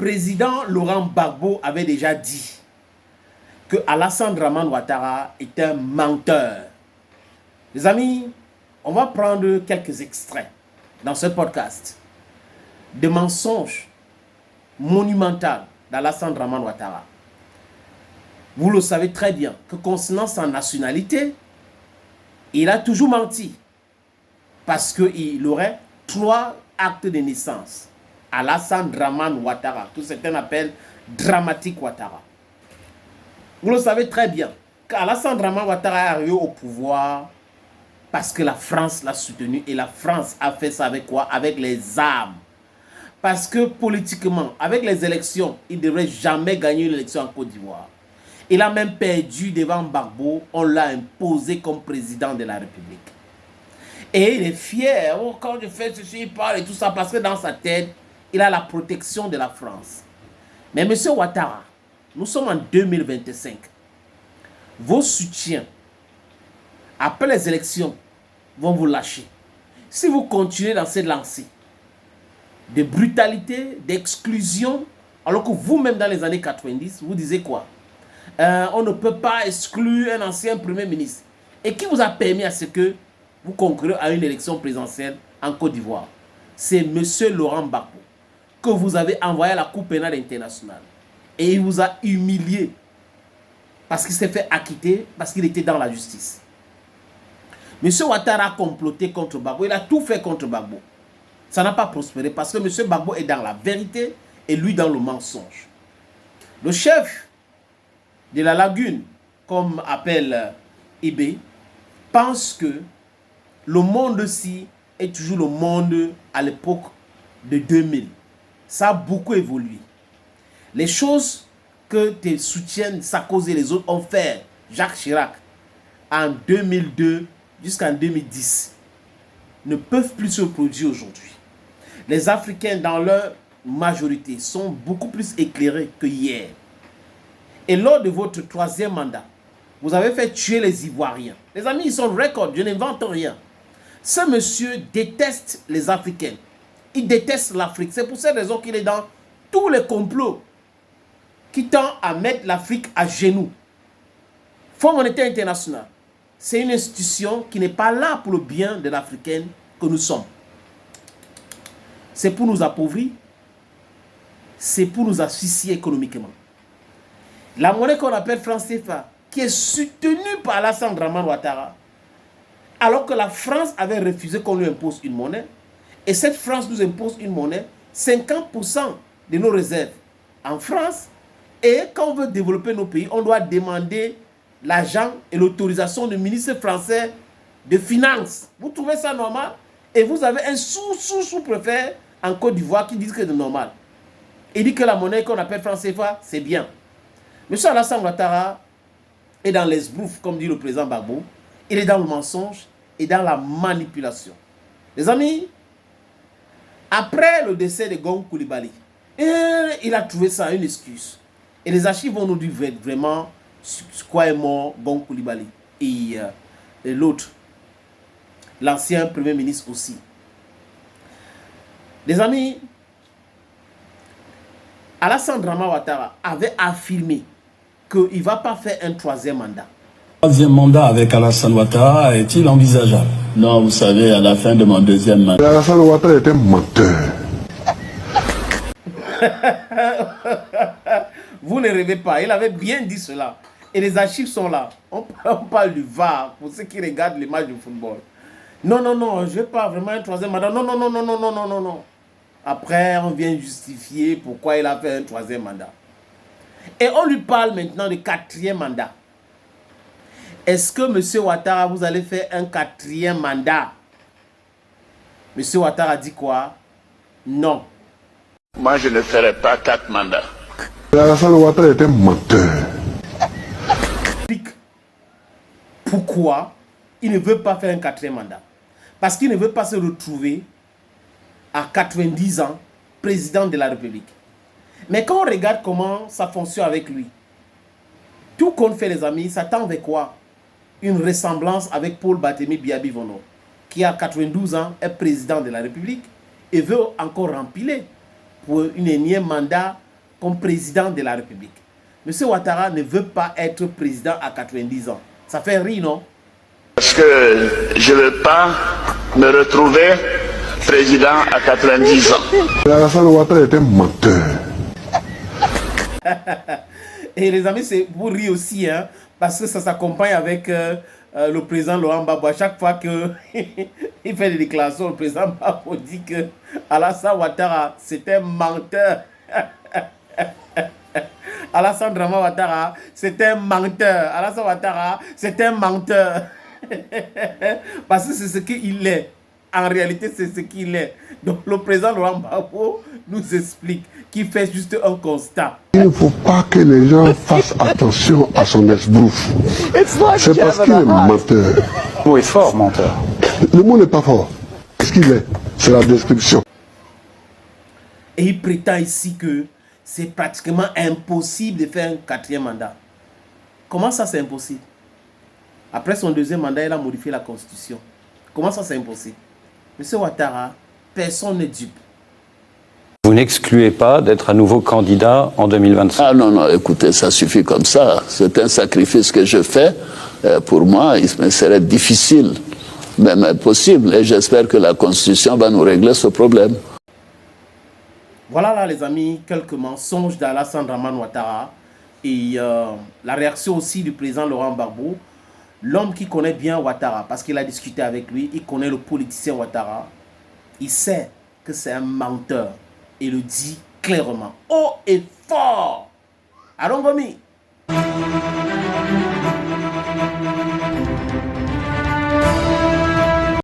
président Laurent Gbagbo avait déjà dit que Alassane Dramane Ouattara est un menteur. Les amis, on va prendre quelques extraits dans ce podcast de mensonges monumentaux d'Alassane Dramane Ouattara. Vous le savez très bien que concernant sa nationalité, il a toujours menti parce qu'il aurait 3 actes de naissance. Alassane Dramane Ouattara, que certains appellent Dramatique Ouattara. Vous le savez très bien qu'Alassane Dramane Ouattara est arrivé au pouvoir parce que la France l'a soutenu et la France a fait ça avec quoi? Avec les armes. Parce que politiquement, avec les élections, il ne devrait jamais gagner une élection en Côte d'Ivoire. Il a même perdu devant Gbagbo, on l'a imposé comme président de la République. Et il est fier, oh, quand je fais ceci, il parle et tout ça, parce que dans sa tête, il a la protection de la France. Mais M. Ouattara, nous sommes en 2025. Vos soutiens, après les élections, vont vous lâcher. Si vous continuez dans cette lancée de brutalité, d'exclusion, alors que vous-même dans les années 90, vous disiez quoi? On ne peut pas exclure un ancien premier ministre. Et qui vous a permis à ce que vous concourez à une élection présidentielle en Côte d'Ivoire? C'est M. Laurent Gbagbo que vous avez envoyé à la Cour pénale internationale. Et il vous a humilié parce qu'il s'est fait acquitter, parce qu'il était dans la justice. M. Ouattara a comploté contre Gbagbo. Il a tout fait contre Gbagbo. Ça n'a pas prospéré parce que M. Gbagbo est dans la vérité et lui dans le mensonge. Le chef de la lagune, comme appelle Ibé, pense que le monde-ci est toujours le monde à l'époque de 2000. Ça a beaucoup évolué. Les choses que tes soutiens, Sarkozy et les autres ont fait, Jacques Chirac, en 2002 jusqu'en 2010, ne peuvent plus se produire aujourd'hui. Les Africains, dans leur majorité, sont beaucoup plus éclairés que hier. Et lors de votre 3e mandat, vous avez fait tuer les Ivoiriens. Les amis, ils sont records, je n'invente rien. Ce monsieur déteste les Africains. Il déteste l'Afrique. C'est pour cette raison qu'il est dans tous les complots qui tendent à mettre l'Afrique à genoux. Fonds monétaire international, c'est une institution qui n'est pas là pour le bien de l'Africain que nous sommes. C'est pour nous appauvrir. C'est pour nous asphyxier économiquement. La monnaie qu'on appelle franc CFA, qui est soutenue par Alassane Dramane Ouattara, alors que la France avait refusé qu'on lui impose une monnaie, et cette France nous impose une monnaie, 50% de nos réserves en France, et quand on veut développer nos pays, on doit demander l'argent et l'autorisation du ministre français de Finances. Vous trouvez ça normal? Et vous avez un sous-préfet en Côte d'Ivoire qui dit que c'est normal. Il dit que la monnaie qu'on appelle franc CFA, c'est bien. M. Alassane Ouattara est dans l'esbrouf, comme dit le président Gbagbo. Il est dans le mensonge et dans la manipulation. Les amis, après le décès de Gong Coulibaly, il a trouvé ça une excuse. Et les archives vont nous dire vraiment quoi est mort Gong Coulibaly. Et l'autre, l'ancien premier ministre aussi. Les amis, Alassane Dramane Ouattara avait affirmé qu'il ne va pas faire un 3e mandat. Troisième mandat avec Alassane Ouattara est-il envisageable? Non, vous savez, à la fin de mon 2e mandat. Alassane Ouattara est un menteur. Vous ne rêvez pas, il avait bien dit cela. Et les archives sont là. On parle du VAR pour ceux qui regardent les matchs de football. Non, non, non, je ne veux pas vraiment un 3e mandat. Non, non, non, non, non, non, non, non, non. Après, on vient justifier pourquoi il a fait un 3e mandat. Et on lui parle maintenant de 4e mandat. Est-ce que M. Ouattara, vous allez faire un 4e mandat? M. Ouattara dit quoi? Non. Moi, je ne ferai pas 4 mandats. Alassane Ouattara est un menteur. Pourquoi il ne veut pas faire un 4e mandat? Parce qu'il ne veut pas se retrouver à 90 ans président de la République. Mais quand on regarde comment ça fonctionne avec lui, tout compte fait les amis, ça tend vers quoi? Une ressemblance avec Paul Barthélémy Biya-Bivono, qui a 92 ans, est président de la République et veut encore remplir pour une énième mandat comme président de la République. Monsieur Ouattara ne veut pas être président à 90 ans. Ça fait rire, non? Parce que je ne veux pas me retrouver président à 90 ans. Alassane Ouattara est un menteur. Et les amis, c'est pour rire aussi, hein, parce que ça s'accompagne avec le président Laurent Gbagbo. À chaque fois qu'il fait des déclarations, le président Gbagbo dit que Alassane Ouattara, c'est un menteur. Alassane Draman Ouattara, c'est un menteur. Alassane Ouattara, c'est un menteur. Parce que c'est ce qu'il est. En réalité, c'est ce qu'il est. Donc, le président Laurent Gbagbo nous explique qu'il fait juste un constat. Il ne faut pas que les gens fassent attention à son esbrouf. C'est parce qu'il est menteur. Le mot est fort, menteur. Le mot n'est pas fort. Qu'est-ce qu'il est? C'est la description. Et il prétend ici que c'est pratiquement impossible de faire un 4e mandat. Comment ça, c'est impossible? Après son 2e mandat, il a modifié la Constitution. Comment ça, c'est impossible? Monsieur Ouattara, personne n'est dupe. Vous n'excluez pas d'être à nouveau candidat en 2025? Ah non, non, écoutez, ça suffit comme ça. C'est un sacrifice que je fais. Pour moi, il me serait difficile, même impossible. Et j'espère que la Constitution va nous régler ce problème. Voilà là les amis, quelques mensonges d'Alassane Draman Ouattara et la réaction aussi du président Laurent Gbagbo, l'homme qui connaît bien Ouattara parce qu'il a discuté avec lui, il connaît le politicien Ouattara, il sait que c'est un menteur et le dit clairement, haut et fort. Allons, Gomi.